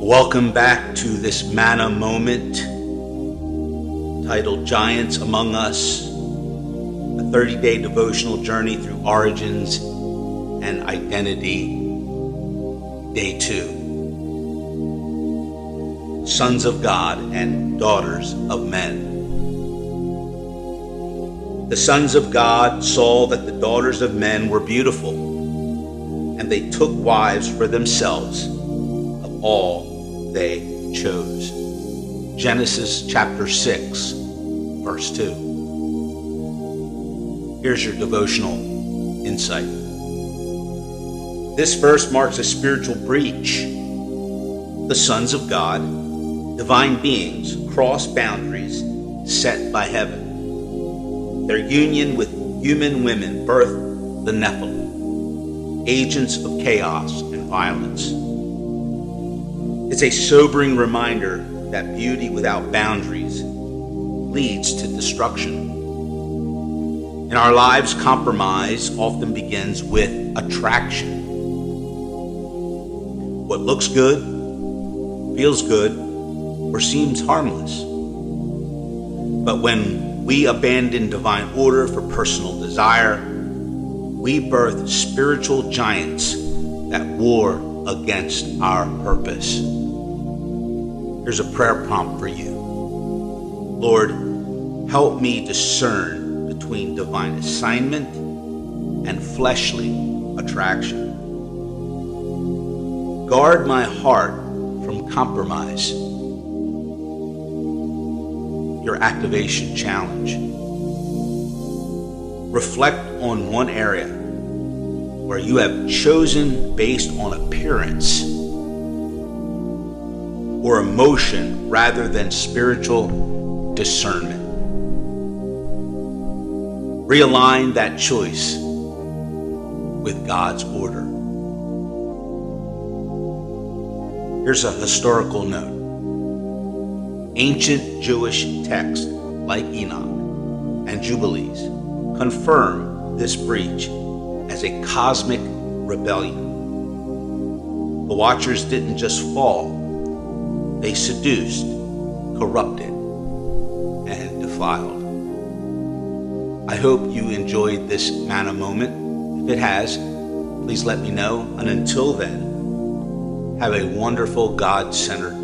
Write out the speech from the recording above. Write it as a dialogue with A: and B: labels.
A: Welcome back to this manna moment titled Giants Among Us, a 30-day devotional journey through origins and identity. Day 2. Sons of God and daughters of men. The sons of God saw that the daughters of men were beautiful, and they took wives for themselves of all they chose. Genesis chapter 6, verse 2. Here's your devotional insight. This verse marks a spiritual breach. The sons of God, divine beings, cross boundaries set by heaven. Their union with human women birthed the Nephilim, agents of chaos and violence. It's a sobering reminder that beauty without boundaries leads to destruction. In our lives, compromise often begins with attraction. What looks good, feels good, or seems harmless. But when we abandon divine order for personal desire, we birth spiritual giants that war against our purpose. Here's a prayer prompt for you. Lord, help me discern between divine assignment and fleshly attraction. Guard my heart from compromise. Your activation challenge. Reflect on one area where you have chosen based on appearance or emotion rather than spiritual discernment. Realign that choice with God's order. Here's a historical note. Ancient Jewish texts like Enoch and Jubilees confirm this breach as a cosmic rebellion. The Watchers didn't just fall, they seduced, corrupted, and defiled. I hope you enjoyed this manna moment. If it has, please let me know. And until then, have a wonderful God-centered